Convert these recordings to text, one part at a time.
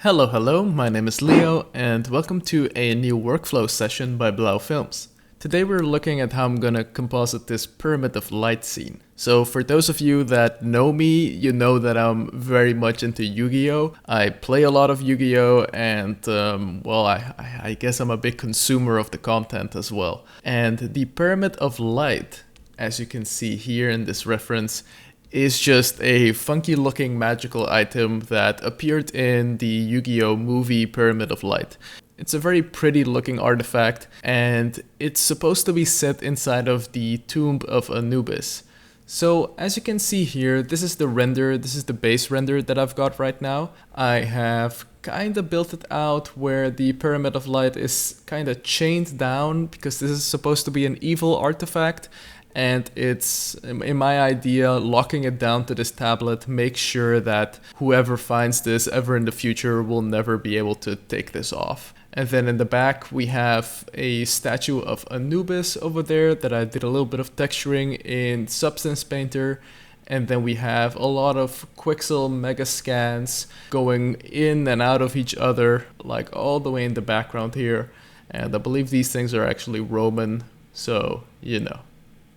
Hello, my name is Leo, and welcome to a new workflow session by Blauw Films. Today we're looking at how I'm gonna composite this pyramid of light scene. So for those of you that know me, you know that I'm very much into Yu-Gi-Oh! I play a lot of Yu-Gi-Oh! And I guess I'm a big consumer of the content as well. And the pyramid of light, as you can see here in this reference, is just a funky looking magical item that appeared in the Yu-Gi-Oh! Movie Pyramid of Light. It's a very pretty looking artifact, and it's supposed to be set inside of the tomb of Anubis. So as you can see here, this is the render, this is the base render that I've got right now. I have kinda built it out where the Pyramid of Light is kinda chained down because this is supposed to be an evil artifact. And it's, in my idea, locking it down to this tablet makes sure that whoever finds this ever in the future will never be able to take this off. And then in the back we have a statue of Anubis over there that I did a little bit of texturing in Substance Painter. And then we have a lot of Quixel Megascans going in and out of each other, like all the way in the background here. And I believe these things are actually Roman, so you know.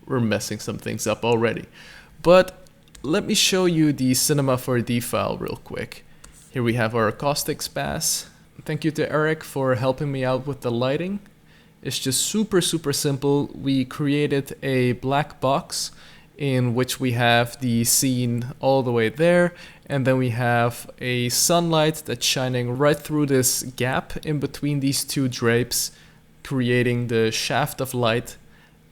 We're messing some things up already. But let me show you the Cinema 4D file real quick. Here we have our Caustics Pass. Thank you to Eric for helping me out with the lighting. It's just super simple. We created a black box in which we have the scene all the way there, and then we have a sunlight that's shining right through this gap in between these two drapes, creating the shaft of light.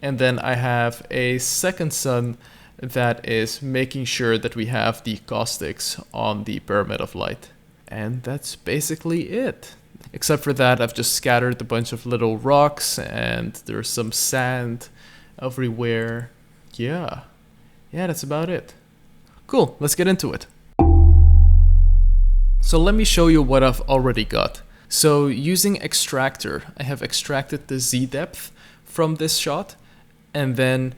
And then I have a second sun that is making sure that we have the caustics on the Pyramid of Light. And that's basically it. Except for that, I've just scattered a bunch of little rocks and there's some sand everywhere. Yeah, that's about it. Cool, let's get into it. So let me show you what I've already got. So using extractor, I have extracted the Z depth from this shot. And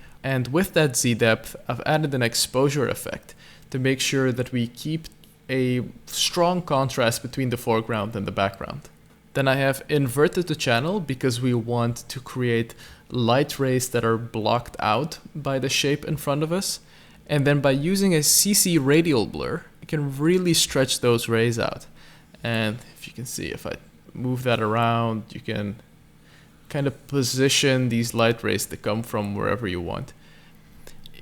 with that Z depth, I've added an exposure effect to make sure that we keep a strong contrast between the foreground and the background. Then I have inverted the channel because we want to create light rays that are blocked out by the shape in front of us. And then by using a CC radial blur, I can really stretch those rays out. And if you can see, if I move that around, you can kind of position these light rays to come from wherever you want.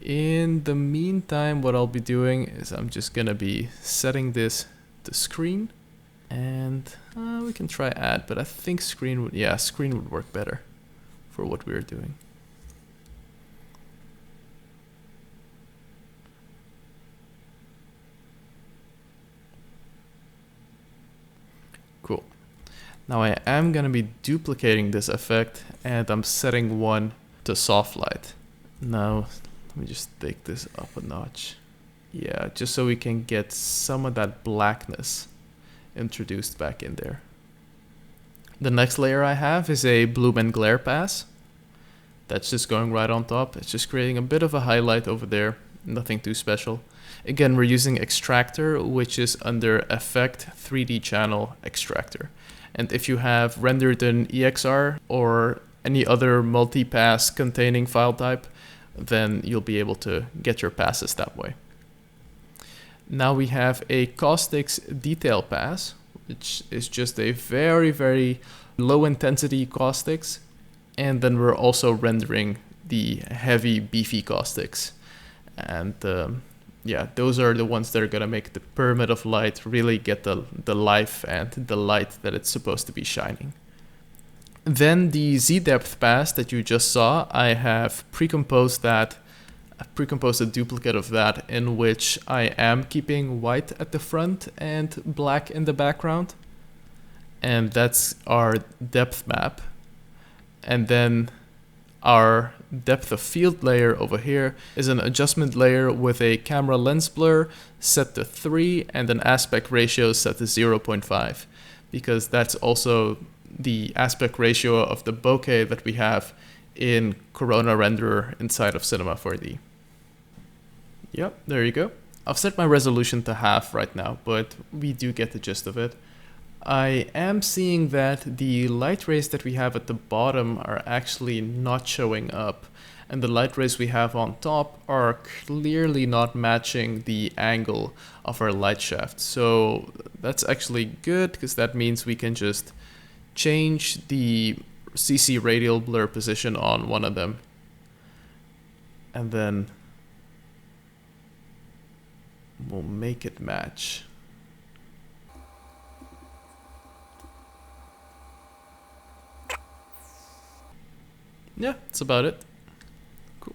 In the meantime, what I'll be doing is I'm just gonna be setting this to screen, and we can try add, but I think screen would work better for what we're doing. Cool. Now I am going to be duplicating this effect, and I'm setting one to soft light. Now let me just take this up a notch. Yeah, just so we can get some of that blackness introduced back in there. The next layer I have is a bloom and glare pass. That's just going right on top. It's just creating a bit of a highlight over there. Nothing too special. Again, we're using extractor, which is under effect 3D channel extractor. And if you have rendered an EXR or any other multi-pass containing file type, then you'll be able to get your passes that way. Now we have a Caustics detail pass, which is just a very low intensity caustics. And then we're also rendering the heavy beefy caustics. And those are the ones that are going to make the Pyramid of Light really get the life and the light that it's supposed to be shining. Then the Z-depth pass that you just saw, I have pre-composed that. I've pre-composed a duplicate of that in which I am keeping white at the front and black in the background. And that's our depth map. And then our depth of field layer over here is an adjustment layer with a camera lens blur set to 3 and an aspect ratio set to 0.5, because that's also the aspect ratio of the bokeh that we have in Corona Renderer inside of Cinema 4D. Yep, there you go. I've set my resolution to half right now, but we do get the gist of it. I am seeing that the light rays that we have at the bottom are actually not showing up, and the light rays we have on top are clearly not matching the angle of our light shaft. So that's actually good, because that means we can just change the CC radial blur position on one of them, and then we'll make it match. Yeah, that's about it. Cool.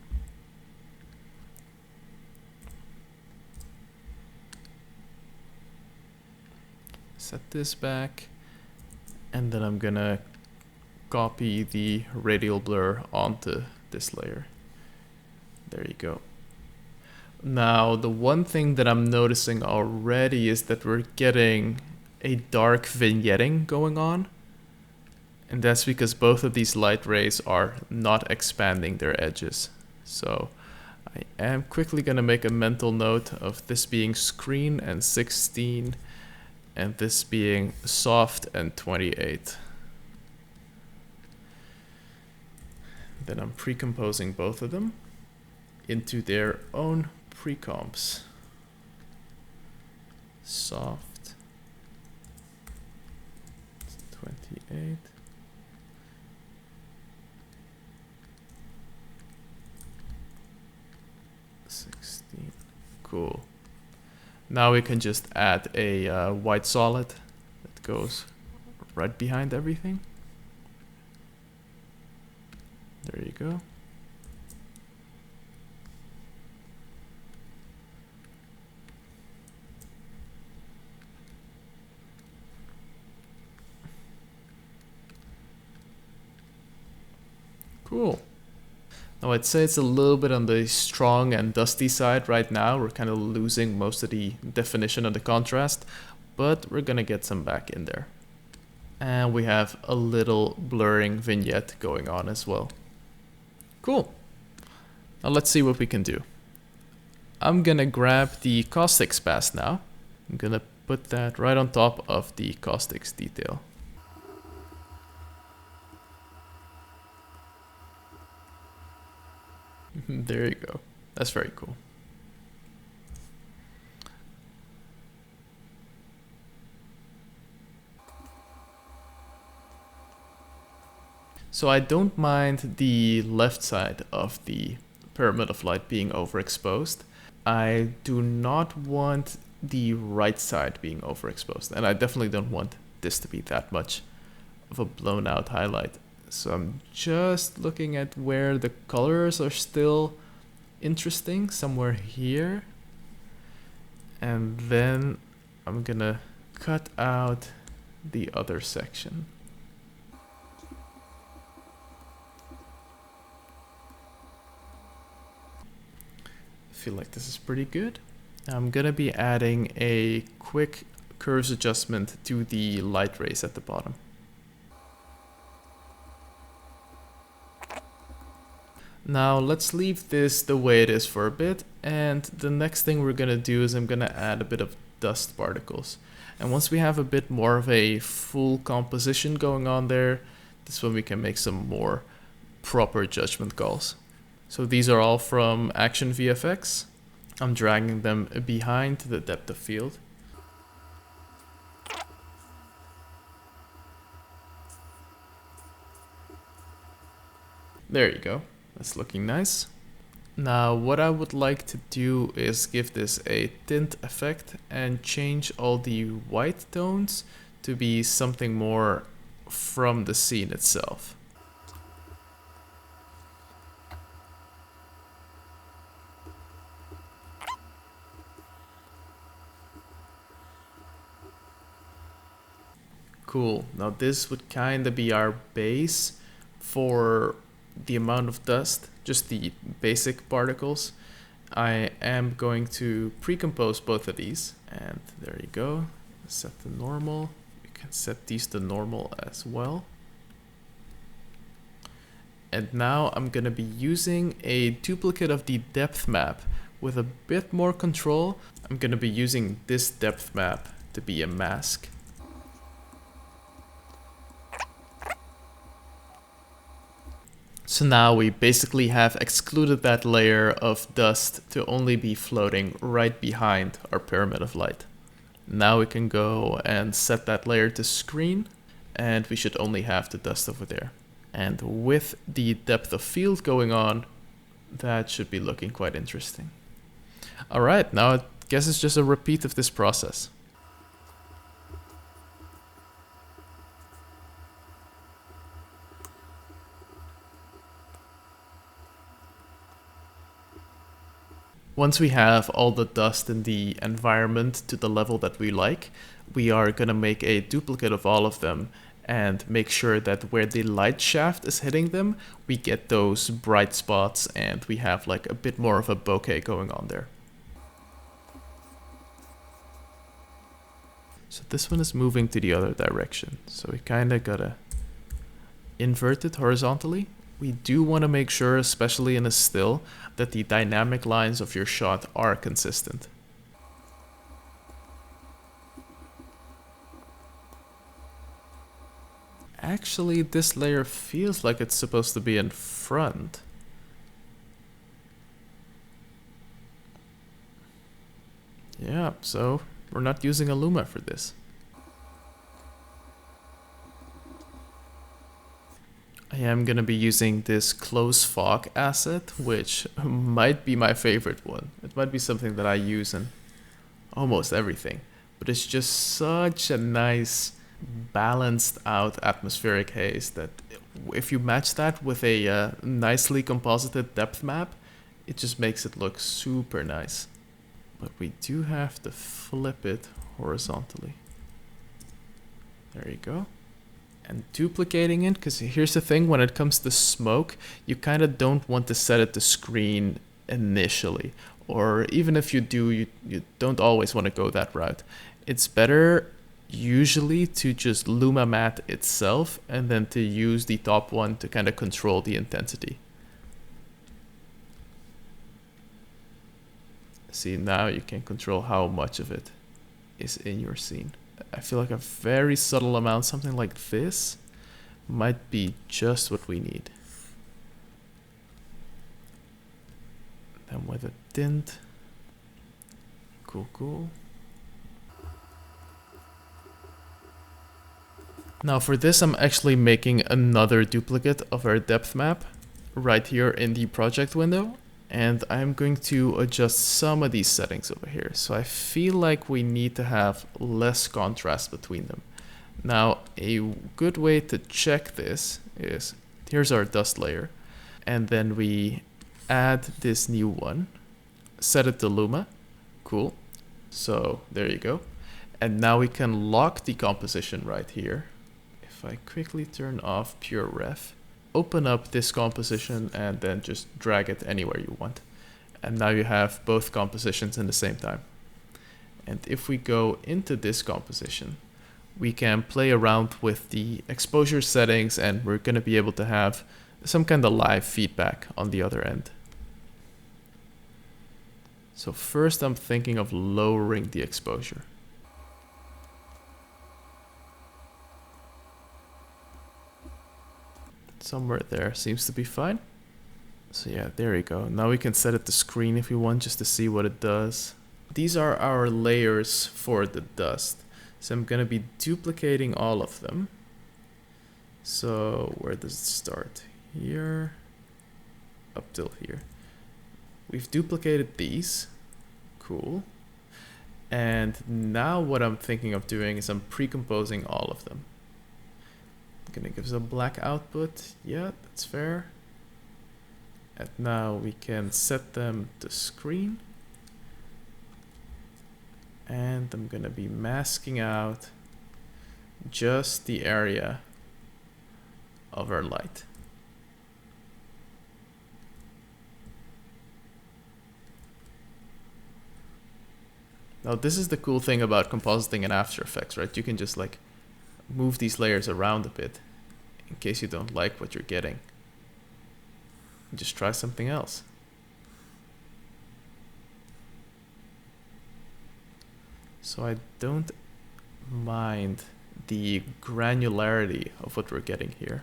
Set this back, and then I'm gonna copy the radial blur onto this layer. There you go. Now, the one thing that I'm noticing already is that we're getting a dark vignetting going on. And that's because both of these light rays are not expanding their edges. So I am quickly going to make a mental note of this being screen and 16 and this being soft and 28. Then I'm pre-composing both of them into their own pre-comps. Soft 28. Cool. Now we can just add a white solid that goes right behind everything. There you go. Cool. Now I'd say it's a little bit on the strong and dusty side right now. We're kind of losing most of the definition of the contrast, but we're gonna get some back in there. And we have a little blurring vignette going on as well. Cool. Now let's see what we can do. I'm gonna grab the Caustics Pass now. I'm gonna put that right on top of the Caustics detail. There you go. That's very cool. So I don't mind the left side of the pyramid of light being overexposed. I do not want the right side being overexposed. And I definitely don't want this to be that much of a blown out highlight. So I'm just looking at where the colors are still interesting, somewhere here. And then I'm gonna cut out the other section. I feel like this is pretty good. I'm gonna be adding a quick curves adjustment to the light rays at the bottom. Now let's leave this the way it is for a bit, and the next thing we're gonna do is I'm gonna add a bit of dust particles. And once we have a bit more of a full composition going on there, this is when we can make some more proper judgment calls. So these are all from Action VFX. I'm dragging them behind the depth of field. There you go. That's looking nice. Now what I would like to do is give this a tint effect and change all the white tones to be something more from the scene itself. Cool. Now this would kind of be our base for the amount of dust, just the basic particles. I am going to pre-compose both of these, and there you go. Set the normal. You can set these to normal as well. And now I'm gonna be using a duplicate of the depth map with a bit more control. I'm gonna be using this depth map to be a mask. So now we basically have excluded that layer of dust to only be floating right behind our pyramid of light. Now we can go and set that layer to screen, and we should only have the dust over there. And with the depth of field going on, that should be looking quite interesting. All right, now I guess it's just a repeat of this process. Once we have all the dust in the environment to the level that we like, we are going to make a duplicate of all of them and make sure that where the light shaft is hitting them, we get those bright spots and we have like a bit more of a bokeh going on there. So this one is moving to the other direction. So we kind of got to invert it horizontally. We do want to make sure, especially in a still, that the dynamic lines of your shot are consistent. Actually, this layer feels like it's supposed to be in front. Yeah, so we're not using a luma for this. I am going to be using this close fog asset, which might be my favorite one. It might be something that I use in almost everything, but it's just such a nice balanced out atmospheric haze that if you match that with a nicely composited depth map, it just makes it look super nice. But we do have to flip it horizontally. There you go. And duplicating it, because here's the thing, when it comes to smoke, you kind of don't want to set it to screen initially. Or even if you do, you don't always want to go that route. It's better usually to just luma matte itself and then to use the top one to kind of control the intensity. See, now you can control how much of it is in your scene. I feel like a very subtle amount, something like this, might be just what we need. Then with a tint. Cool, cool. Now for this, I'm actually making another duplicate of our depth map right here in the project window. And I'm going to adjust some of these settings over here. So I feel like we need to have less contrast between them. Now, a good way to check this is, here's our dust layer. And then we add this new one, set it to luma. Cool. So there you go. And now we can lock the composition right here. If I quickly turn off pure ref, open up this composition and then just drag it anywhere you want. And now you have both compositions in the same time. And if we go into this composition, we can play around with the exposure settings and we're going to be able to have some kind of live feedback on the other end. So first I'm thinking of lowering the exposure. Somewhere there seems to be fine. So yeah, there you go. Now we can set it to screen if we want, just to see what it does. These are our layers for the dust. So I'm gonna be duplicating all of them. So where does it start? Here, up till here. We've duplicated these. Cool. And now what I'm thinking of doing is I'm pre-composing all of them. Gonna give us a black output. Yeah, that's fair. And now we can set them to screen. And I'm gonna be masking out just the area of our light. Now this is the cool thing about compositing in After Effects, right? You can just like move these layers around a bit in case you don't like what you're getting. Just try something else. So I don't mind the granularity of what we're getting here.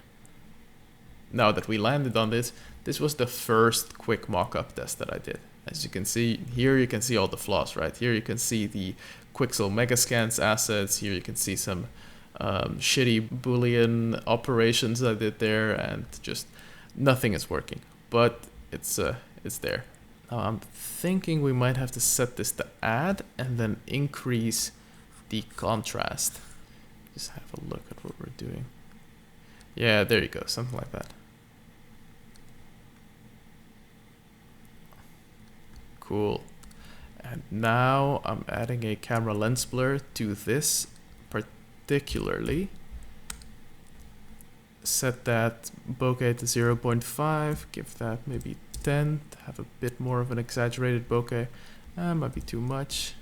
now that we landed on this, this was the first quick mock-up test that I did. As you can see, here you can see all the flaws, right? Here you can see the Quixel Megascans assets. Here you can see some shitty Boolean operations I did there, and just nothing is working. But it's there. Now I'm thinking we might have to set this to add and then increase the contrast. Just have a look at what we're doing. Yeah, there you go, something like that. Cool. And now I'm adding a camera lens blur to this particularly. Set that bokeh to 0.5, give that maybe 10 to have a bit more of an exaggerated bokeh. Might be too much.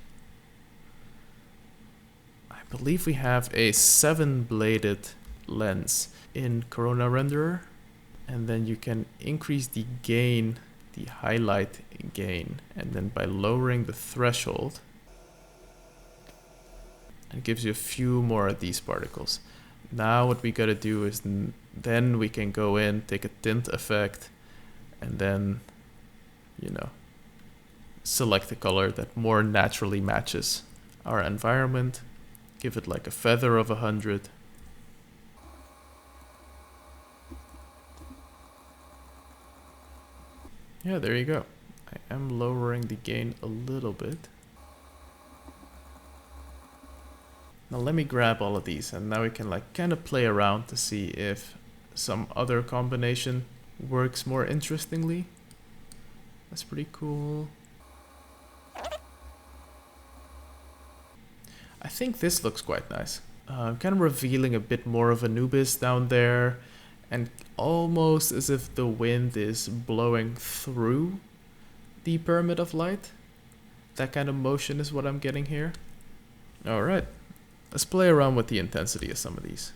I believe we have a 7-bladed lens in Corona Renderer, and then you can increase the gain, the highlight gain, and then by lowering the threshold, it gives you a few more of these particles. Now what we gotta do is then we can go in, take a tint effect, and then, you know, select a color that more naturally matches our environment. Give it like a feather of 100. Yeah, there you go. I am lowering the gain a little bit. Now let me grab all of these, and now we can like kind of play around to see if some other combination works more interestingly. That's pretty cool. I think this looks quite nice. Kind of revealing a bit more of Anubis down there, and almost as if the wind is blowing through the pyramid of light. That kind of motion is what I'm getting here. Alright, let's play around with the intensity of some of these.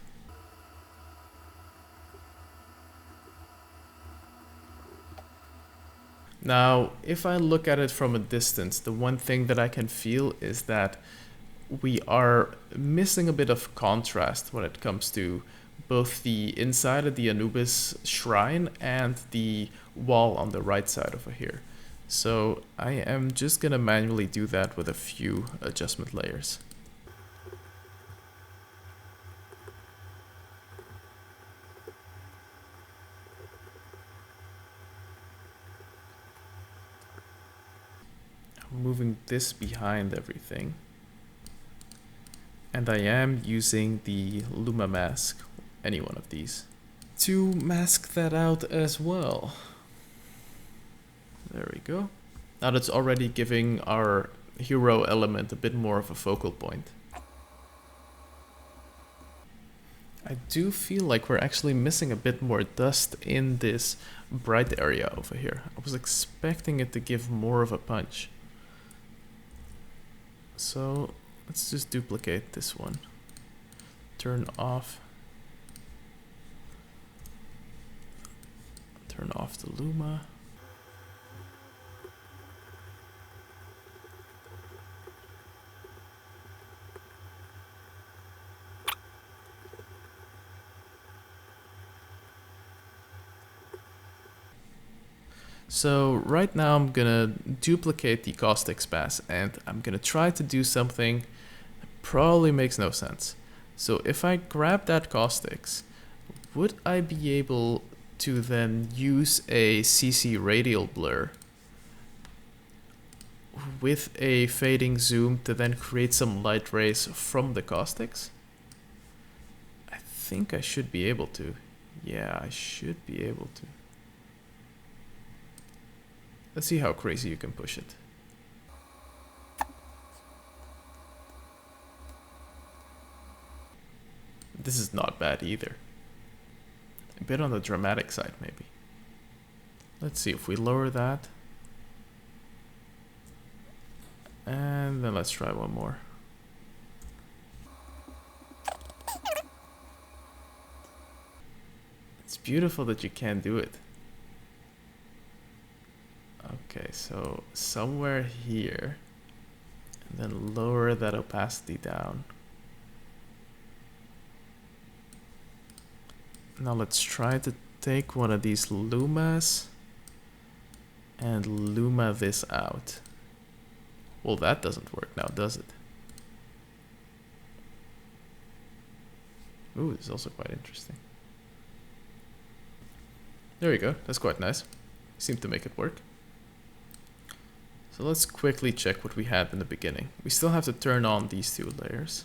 Now, if I look at it from a distance, the one thing that I can feel is that we are missing a bit of contrast when it comes to both the inside of the Anubis shrine and the wall on the right side over here. So I am just gonna manually do that with a few adjustment layers. I'm moving this behind everything. And I am using the Luma mask, any one of these, to mask that out as well. There we go. Now that's already giving our hero element a bit more of a focal point. I do feel like we're actually missing a bit more dust in this bright area over here. I was expecting it to give more of a punch. So let's just duplicate this one. Turn off the Luma. So right now I'm gonna duplicate the Caustics Pass, and I'm gonna try to do something that probably makes no sense. So if I grab that Caustics, would I be able to then use a CC radial blur with a fading zoom to then create some light rays from the Caustics? I think I should be able to. Yeah, I should be able to. Let's see how crazy you can push it. This is not bad either. A bit on the dramatic side, maybe. Let's see if we lower that. And then let's try one more. It's beautiful that you can do it. Okay, so somewhere here, and then lower that opacity down. Now let's try to take one of these lumas and luma this out. Well, that doesn't work now, does it? Ooh, this is also quite interesting. There we go, that's quite nice. Seemed to make it work. So let's quickly check what we had in the beginning. We still have to turn on these two layers.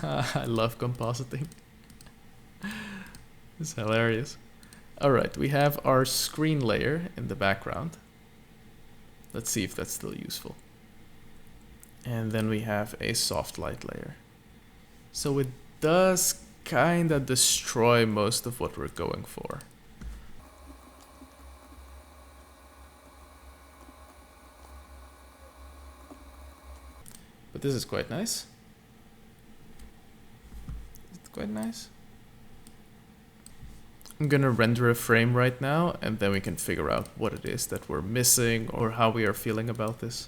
I love compositing. It's hilarious. Alright, we have our screen layer in the background. Let's see if that's still useful. And then we have a soft light layer. So it does kinda destroy most of what we're going for. But this is quite nice. It's quite nice. I'm gonna render a frame right now, and then we can figure out what it is that we're missing or how we are feeling about this.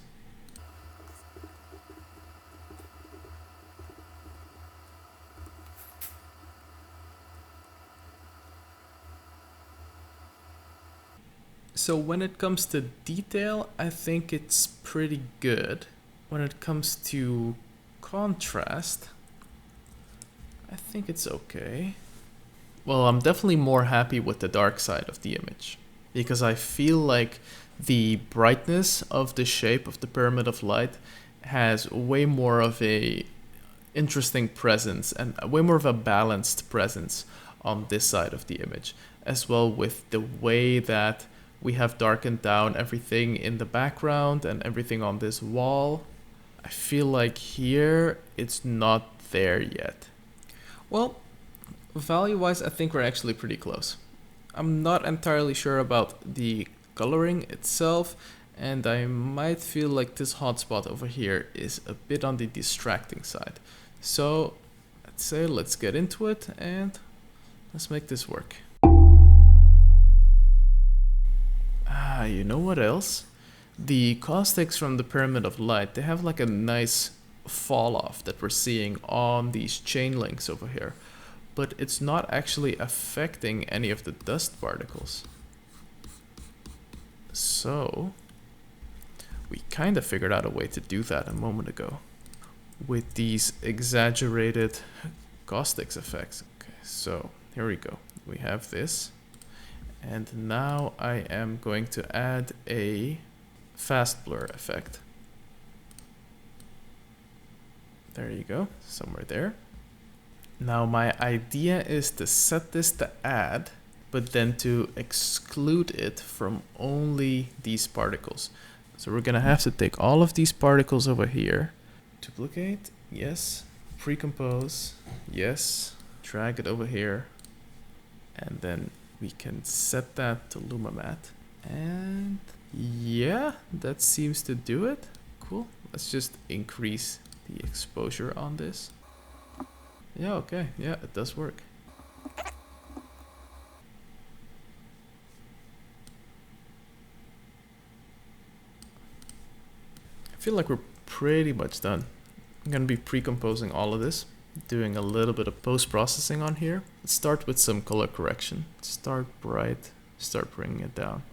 So when it comes to detail, I think it's pretty good. When it comes to contrast, I think it's okay. Well, I'm definitely more happy with the dark side of the image, because I feel like the brightness of the shape of the pyramid of light has way more of a interesting presence and way more of a balanced presence on this side of the image, as well with the way that we have darkened down everything in the background and everything on this wall. I feel like here it's not there yet. Well, value-wise, I think we're actually pretty close. I'm not entirely sure about the coloring itself, and I might feel like this hotspot over here is a bit on the distracting side. So I'd say let's get into it and let's make this work. You know what else? The caustics from the Pyramid of Light, they have like a nice fall off that we're seeing on these chain links over here. But it's not actually affecting any of the dust particles. So we kind of figured out a way to do that a moment ago with these exaggerated caustics effects. Okay, so here we go. We have this. And now I am going to add a fast blur effect. There you go, somewhere there. Now my idea is to set this to add, but then to exclude it from only these particles. So we're gonna have to take all of these particles over here, duplicate, yes, pre-compose, yes, drag it over here, and then we can set that to Luma Matte. And yeah, that seems to do it. Cool. Let's just increase the exposure on this. Yeah, okay. Yeah, it does work. I feel like we're pretty much done. I'm gonna be pre-composing all of this, doing a little bit of post-processing on here. Let's start with some color correction. Start bright, start bringing it down.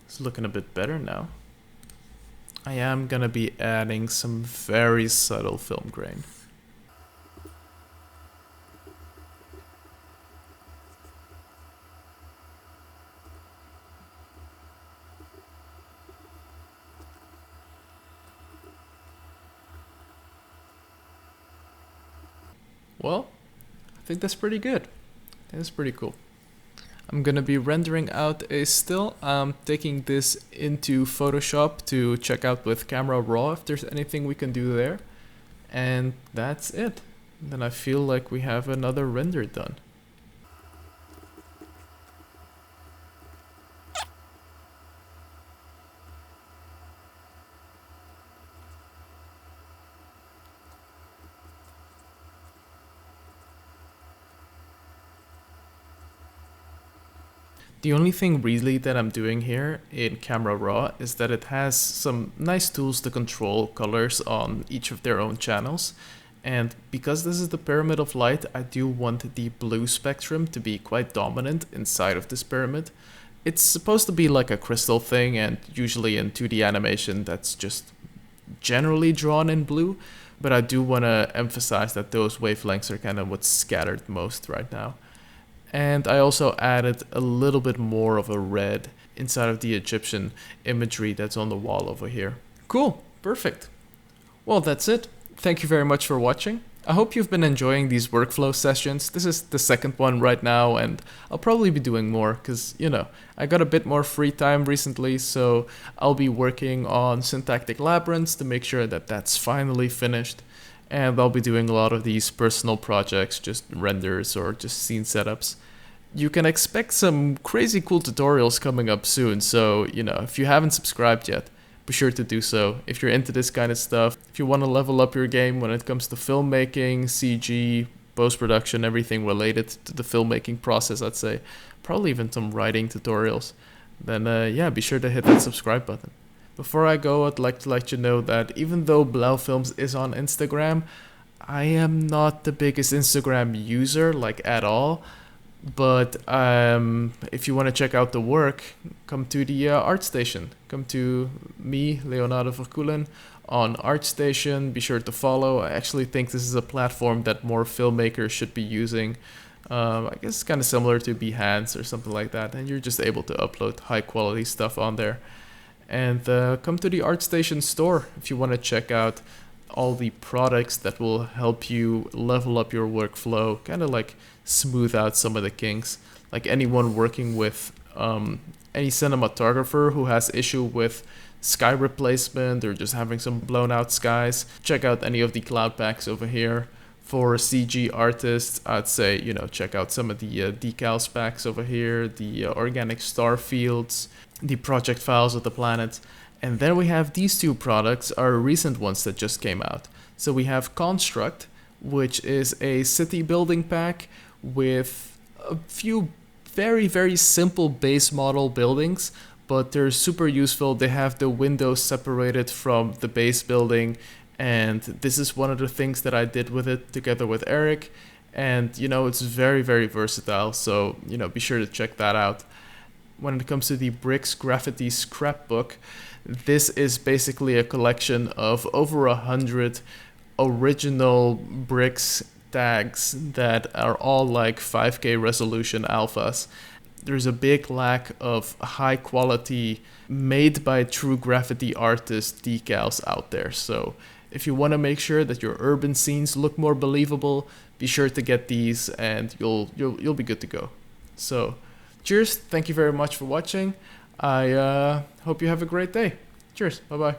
It's looking a bit better now. I am gonna be adding some very subtle film grain. Well, I think that's pretty good. That's pretty cool. I'm gonna be rendering out a still. I'm taking this into Photoshop to check out with Camera Raw if there's anything we can do there. And that's it. Then I feel like we have another render done. The only thing really that I'm doing here in Camera Raw is that it has some nice tools to control colors on each of their own channels. And because this is the pyramid of light, I do want the blue spectrum to be quite dominant inside of this pyramid. It's supposed to be like a crystal thing, and usually in 2D animation that's just generally drawn in blue, but I do want to emphasize that those wavelengths are kind of what's scattered most right now. And I also added a little bit more of a red inside of the Egyptian imagery that's on the wall over here. Cool, perfect. Well, that's it. Thank you very much for watching. I hope you've been enjoying these workflow sessions. This is the second one right now, and I'll probably be doing more because, you know, I got a bit more free time recently, so I'll be working on syntactic labyrinths to make sure that that's finally finished. And I'll be doing a lot of these personal projects, just renders or just scene setups. You can expect some crazy cool tutorials coming up soon, so, you know, if you haven't subscribed yet, be sure to do so. If you're into this kind of stuff, if you want to level up your game when it comes to filmmaking, CG, post-production, everything related to the filmmaking process, I'd say, probably even some writing tutorials, then yeah, be sure to hit that subscribe button. Before I go, I'd like to let you know that even though Blauw Films is on Instagram, I am not the biggest Instagram user, like at all. But if you want to check out the work, come to the ArtStation. Come to me, Leonardo Verkulen, on ArtStation. Be sure to follow. I actually think this is a platform that more filmmakers should be using. I guess it's kind of similar to Behance or something like that. And you're just able to upload high quality stuff on there. And come to the ArtStation store if you want to check out all the products that will help you level up your workflow, kind of like smooth out some of the kinks. Like anyone working with any cinematographer who has issue with sky replacement or just having some blown out skies, check out any of the cloud packs over here. For CG artists, I'd say, you know, check out some of the decals packs over here, the organic star fields, the project files of the planets. And then we have these two products, are recent ones that just came out. So we have Construct, which is a city building pack with a few very, very simple base model buildings, but they're super useful. They have the windows separated from the base building, and this is one of the things that I did with it together with Eric. And, you know, it's very, very versatile, so, you know, be sure to check that out. When it comes to the Bricks Graffiti Scrapbook, this is basically a collection of over 100 original bricks tags that are all like 5K resolution alphas. There's a big lack of high quality made by true graffiti artists decals out there. So if you want to make sure that your urban scenes look more believable, be sure to get these and you'll be good to go. So cheers, thank you very much for watching. I hope you have a great day. Cheers, bye bye.